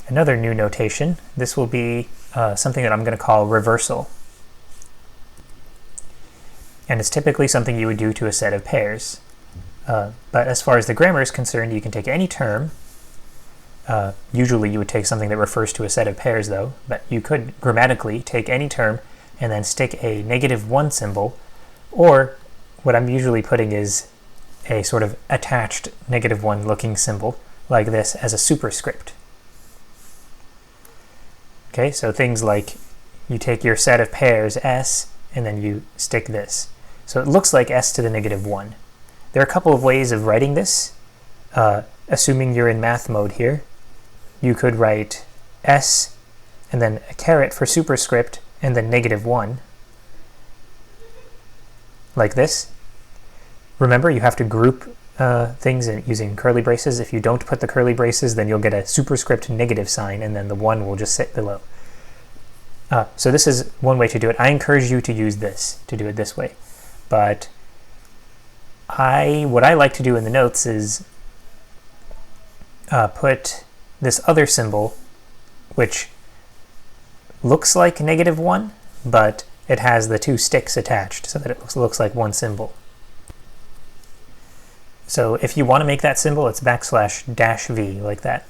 another new notation. This will be something that I'm going to call reversal. And it's typically something you would do to a set of pairs. But as far as the grammar is concerned, you can take any term. Usually you would take something that refers to a set of pairs, though, but you could grammatically take any term and then stick a -1 symbol, or what I'm usually putting is a sort of attached -1 looking symbol, like this, as a superscript. Okay, so things like you take your set of pairs S, and then you stick this. So it looks like S to the -1. There are a couple of ways of writing this. Assuming you're in math mode here, you could write S and then a caret for superscript and then -1, like this. Remember, you have to group things using curly braces. If you don't put the curly braces, then you'll get a superscript negative sign, and then the 1 will just sit below. So this is one way to do it. I encourage you to use this, to do it this way. But what I like to do in the notes is put this other symbol, which looks like -1, but it has the 2 sticks attached so that it looks like one symbol. So if you want to make that symbol, it's \-v, like that.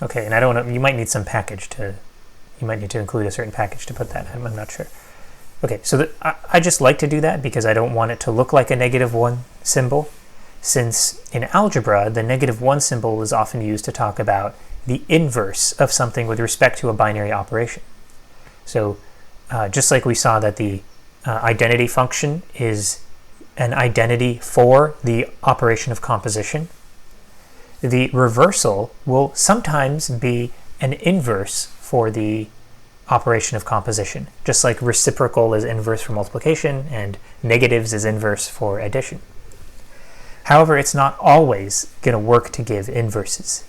Okay, and I don't know, you might need some package to, you might need to include a certain package to put that. I'm not sure. Okay, so I just like to do that because I don't want it to look like a -1 symbol, since in algebra, the -1 symbol is often used to talk about the inverse of something with respect to a binary operation. So just like we saw that the identity function is an identity for the operation of composition, the reversal will sometimes be an inverse for the operation of composition, just like reciprocal is inverse for multiplication and negatives is inverse for addition. However, it's not always going to work to give inverses.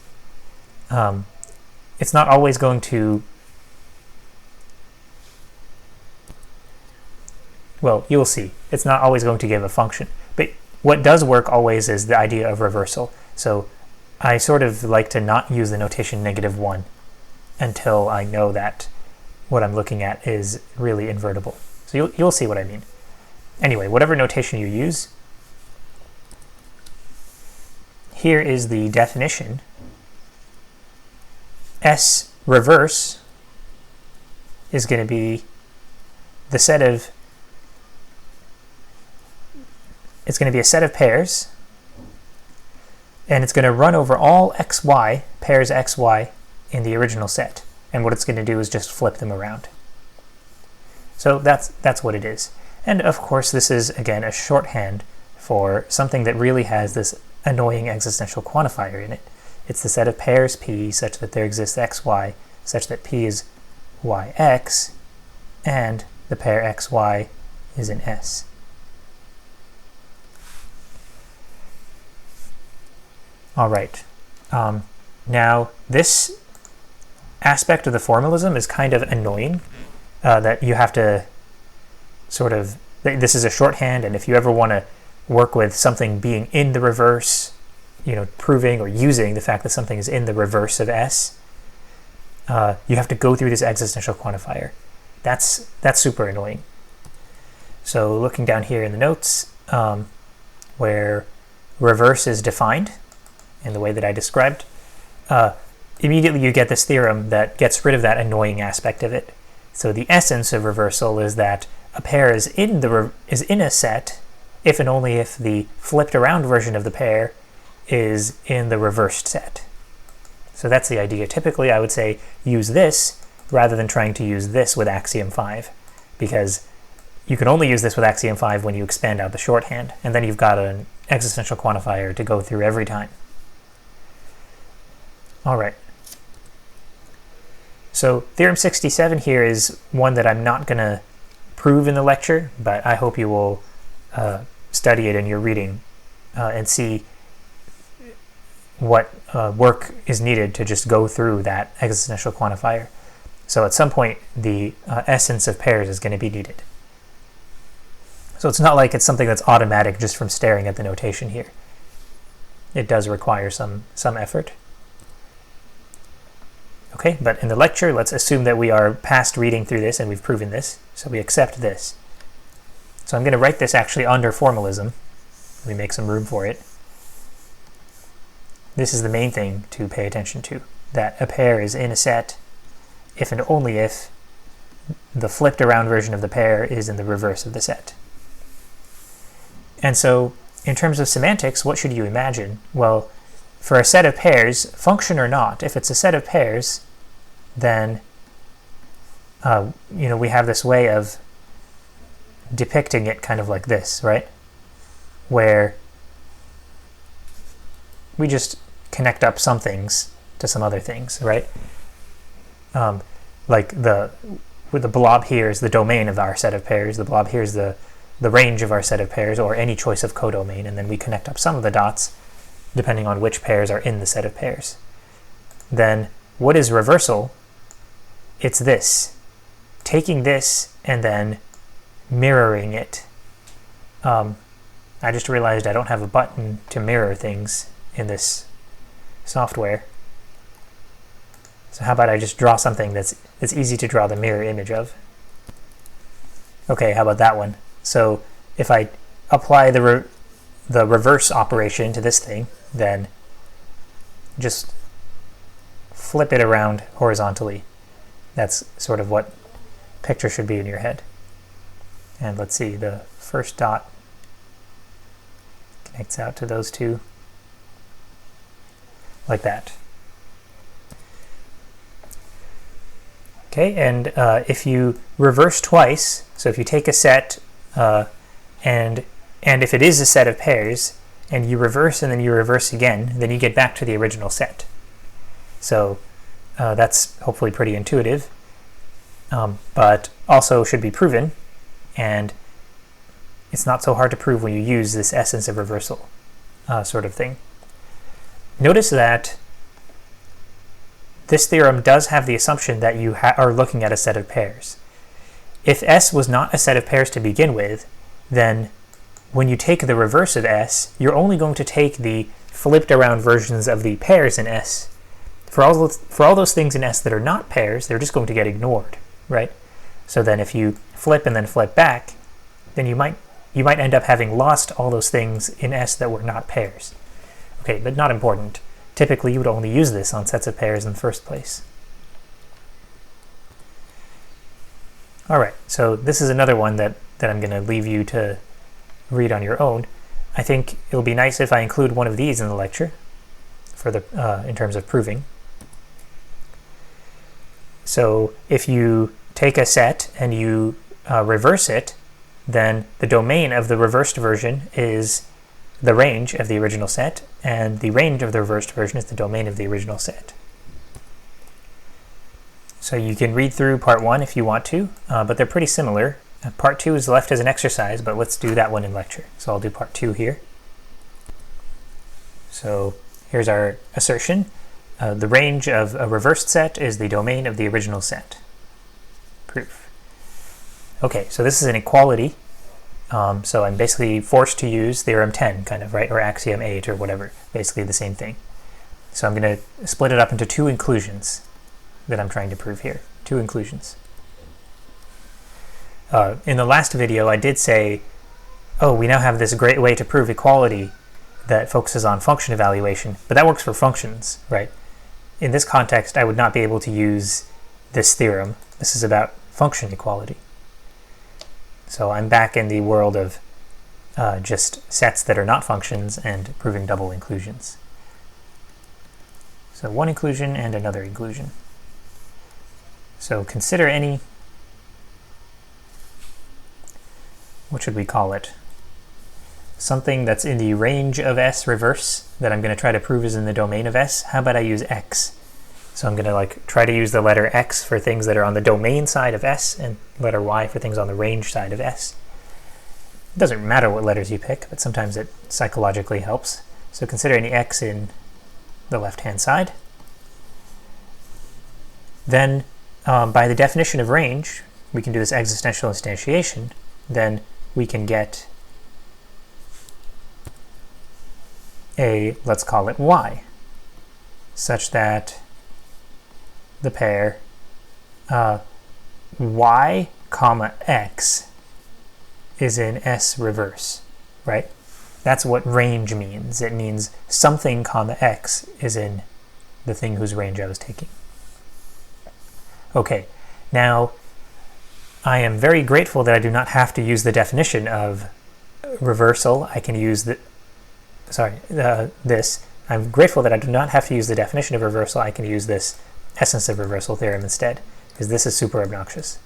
It's not always going to, well, you'll see. It's not always going to give a function. But what does work always is the idea of reversal. So I sort of like to not use the notation -1 until I know that what I'm looking at is really invertible. So you'll see what I mean. Anyway, whatever notation you use, here is the definition. S reverse is going to be the set of, it's going to be a set of pairs, and it's going to run over all xy, pairs xy, in the original set. And what it's going to do is just flip them around. So that's what it is. And of course, this is, again, a shorthand for something that really has this annoying existential quantifier in it. It's the set of pairs P such that there exists xy, such that P is yx, and the pair xy is in S. All right. Now, this aspect of the formalism is kind of annoying, that you have to sort of, this is a shorthand, and if you ever want to work with something being in the reverse, you know, proving or using the fact that something is in the reverse of S, you have to go through this existential quantifier. That's super annoying. So looking down here in the notes, where reverse is defined in the way that I described, immediately you get this theorem that gets rid of that annoying aspect of it. So the essence of reversal is that a pair is in a set if and only if the flipped around version of the pair is in the reversed set. So that's the idea. Typically, I would say use this rather than trying to use this with axiom 5, because you can only use this with axiom 5 when you expand out the shorthand, and then you've got an existential quantifier to go through every time. All right. So Theorem 67 here is one that I'm not going to prove in the lecture, but I hope you will study it in your reading and see what work is needed to just go through that existential quantifier. So at some point, the essence of pairs is going to be needed. So it's not like it's something that's automatic just from staring at the notation here. It does require some effort. Okay, but in the lecture, let's assume that we are past reading through this and we've proven this, so we accept this. So I'm going to write this actually under formalism. Let me make some room for it. This is the main thing to pay attention to, that a pair is in a set if and only if the flipped around version of the pair is in the reverse of the set. And so in terms of semantics, what should you imagine? Well, for a set of pairs, function or not, if it's a set of pairs, then we have this way of depicting it kind of like this, right? Where we just connect up some things to some other things, right? Like the blob here is the domain of our set of pairs, the blob here is the range of our set of pairs, or any choice of codomain, and then we connect up some of the dots depending on which pairs are in the set of pairs. Then what is reversal? It's this, taking this and then mirroring it. I just realized I don't have a button to mirror things in this software. So how about I just draw something that's easy to draw the mirror image of? Okay, how about that one? So if I apply the reverse operation to this thing, then just flip it around horizontally. That's sort of what picture should be in your head. And let's see, the first dot connects out to those two, like that. Okay, and if you reverse twice, so if you take a set and if it is a set of pairs, and you reverse and then you reverse again, then you get back to the original set. So that's hopefully pretty intuitive, but also should be proven, and it's not so hard to prove when you use this essence of reversal sort of thing. Notice that this theorem does have the assumption that you are looking at a set of pairs. If S was not a set of pairs to begin with, then when you take the reverse of S, you're only going to take the flipped around versions of the pairs in S. For all those things in S that are not pairs, they're just going to get ignored, right? So then if you flip and then flip back, then you might end up having lost all those things in S that were not pairs. Okay, but not important. Typically, you would only use this on sets of pairs in the first place. All right, so this is another one that I'm going to leave you to read on your own. I think it'll be nice if I include one of these in the lecture for in terms of proving. So if you take a set and you reverse it, then the domain of the reversed version is the range of the original set, and the range of the reversed version is the domain of the original set. So you can read through part 1 if you want to, but they're pretty similar. Part 2 is left as an exercise, but let's do that one in lecture. So I'll do part 2 here. So here's our assertion. The range of a reversed set is the domain of the original set. Proof. Okay, so this is an equality. So I'm basically forced to use theorem 10, kind of, right? Or axiom 8 or whatever. Basically the same thing. So I'm going to split it up into two inclusions that I'm trying to prove here. Two inclusions. In the last video, I did say, oh, we now have this great way to prove equality that focuses on function evaluation, but that works for functions, right? In this context, I would not be able to use this theorem. This is about function equality. So I'm back in the world of just sets that are not functions and proving double inclusions. So one inclusion and another inclusion. So consider any, what should we call it? Something that's in the range of S reverse that I'm going to try to prove is in the domain of S. How about I use X? So I'm going to try to use the letter X for things that are on the domain side of S and letter Y for things on the range side of S. It doesn't matter what letters you pick, but sometimes it psychologically helps. So consider any X in the left-hand side. Then by the definition of range, we can do this existential instantiation. Then we can get a, let's call it Y, such that the pair y comma x is in S reverse, right? That's what range means. It means something comma x is in the thing whose range I was taking. Okay, now I am very grateful that I do not have to use the definition of reversal. I can use this. I'm grateful that I do not have to use the definition of reversal. I can use this essence of reversal theorem instead, because this is super obnoxious.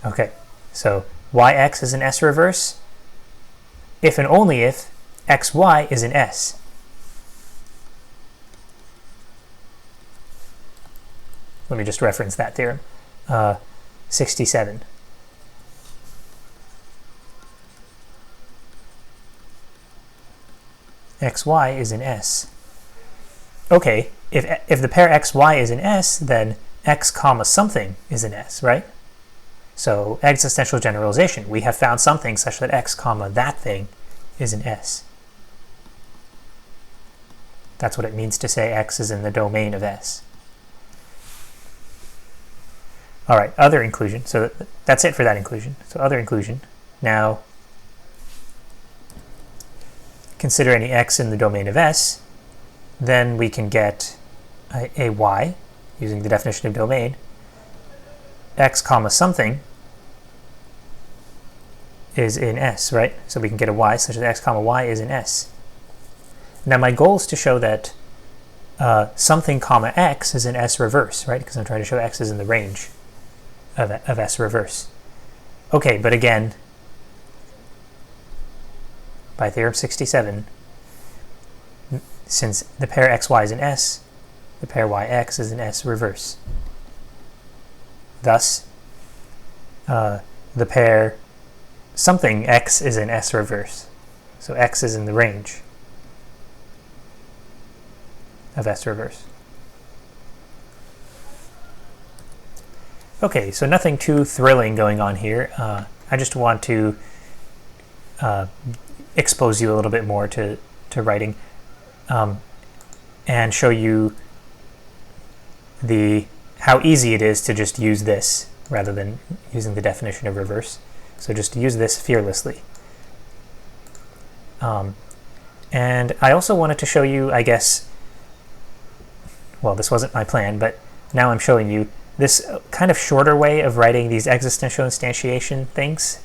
Okay, so yx is in S reverse if and only if xy is in S. Let me just reference that theorem. 67. xy is in S. Okay, if the pair xy is in S, then x comma something is in S, right? So existential generalization, we have found something such that x comma that thing is in S. That's what it means to say x is in the domain of S. All right, other inclusion. So that's it for that inclusion. So other inclusion. Now, consider any x in the domain of S, then we can get a y, using the definition of domain, x comma something is in S, right? So we can get a y such that x comma y is in S. Now my goal is to show that something comma x is in S reverse, right? Because I'm trying to show x is in the range of S reverse. Okay, but again, by theorem 67, since the pair xy is in S, the pair yx is in S reverse. Thus, the pair something x is in S reverse. So x is in the range of S reverse. Okay, so nothing too thrilling going on here. I just want to expose you a little bit more to writing and show you how easy it is to just use this rather than using the definition of reverse. So just use this fearlessly. And I also wanted to show you, I guess, well, this wasn't my plan, but now I'm showing you this kind of shorter way of writing these existential instantiation things.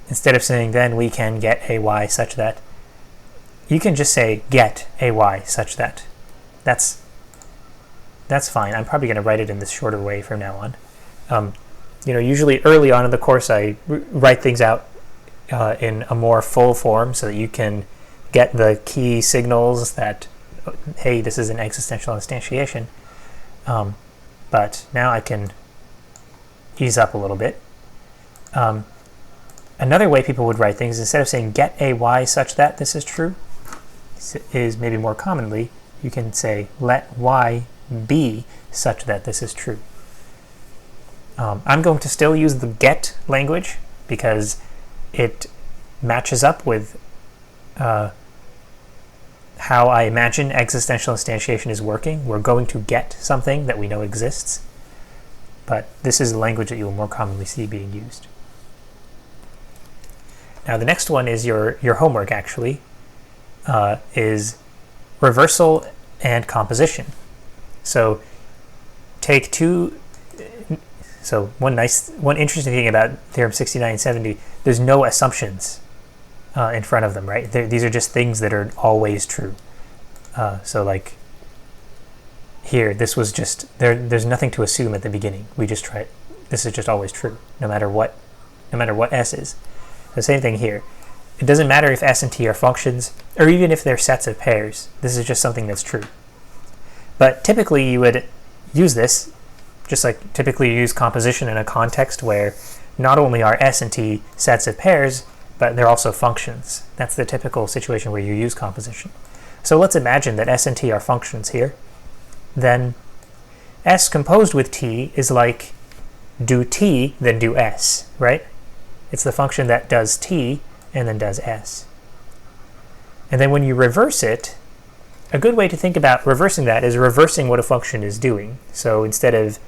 Instead of saying then we can get a y such that, you can just say get a y such that. That's fine. I'm probably going to write it in this shorter way from now on. Usually early on in the course I write things out in a more full form so that you can get the key signals that, hey, this is an existential instantiation. But now I can ease up a little bit. Another way people would write things, instead of saying get a y such that this is true, is maybe more commonly, you can say let y be such that this is true. I'm going to still use the get language because it matches up with how I imagine existential instantiation is working. We're going to get something that we know exists, but this is the language that you will more commonly see being used. Now the next one is your homework, actually, is reversal and composition. So take two. So one interesting thing about theorem 69 and 70, there's no assumptions in front of them, right? These are just things that are always true. So like here, this was just there's nothing to assume at the beginning. We just try it. This is just always true, no matter what S is. The same thing here. It doesn't matter if S and T are functions, or even if they're sets of pairs. This is just something that's true. But typically you would use this, just like typically you use composition in a context where not only are S and T sets of pairs, but they're also functions. That's the typical situation where you use composition. So let's imagine that S and T are functions here. Then S composed with T is like do T, then do S, right? It's the function that does T and then does S. And then when you reverse it, a good way to think about reversing that is reversing what a function is doing. So instead of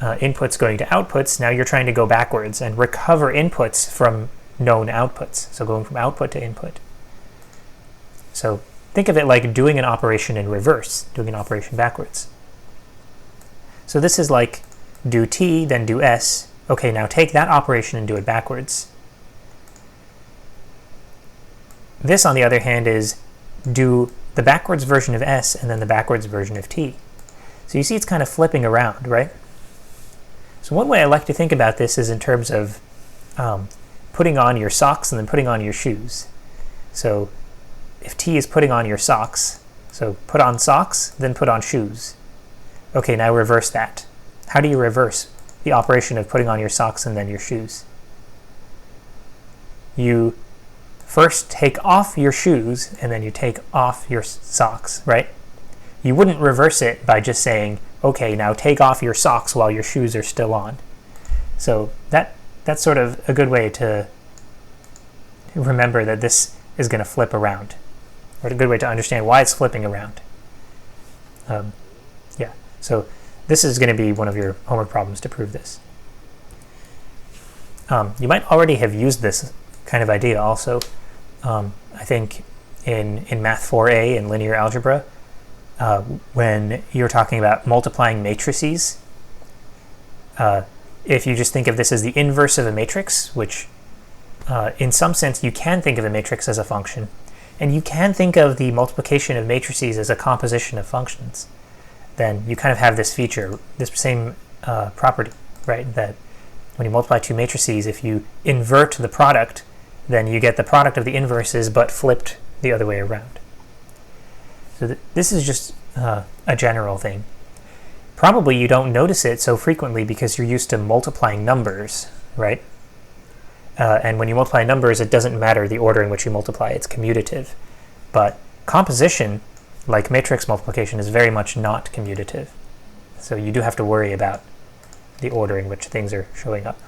inputs going to outputs, now you're trying to go backwards and recover inputs from known outputs. So going from output to input. So think of it like doing an operation in reverse, doing an operation backwards. So this is like do t, then do s. Okay, now take that operation and do it backwards. This, on the other hand, is do the backwards version of s and then the backwards version of t. So you see it's kind of flipping around, right? So one way I like to think about this is in terms of putting on your socks and then putting on your shoes. So if t is putting on your socks, so put on socks, then put on shoes. Okay, now reverse that. How do you reverse the operation of putting on your socks and then your shoes? You first take off your shoes and then you take off your socks, right? You wouldn't reverse it by just saying, okay, now take off your socks while your shoes are still on. So that's sort of a good way to remember that this is going to flip around, or a good way to understand why it's flipping around. Yeah, so this is going to be one of your homework problems to prove this. You might already have used this kind of idea also. I think in Math 4a in linear algebra, when you're talking about multiplying matrices, if you just think of this as the inverse of a matrix, which in some sense you can think of a matrix as a function, and you can think of the multiplication of matrices as a composition of functions, then you kind of have this feature, this same property, right? That when you multiply two matrices, if you invert the product, then you get the product of the inverses, but flipped the other way around. So this is just a general thing. Probably you don't notice it so frequently because you're used to multiplying numbers, right? And when you multiply numbers, it doesn't matter the order in which you multiply, it's commutative. But composition, like matrix multiplication, is very much not commutative. So you do have to worry about the order in which things are showing up.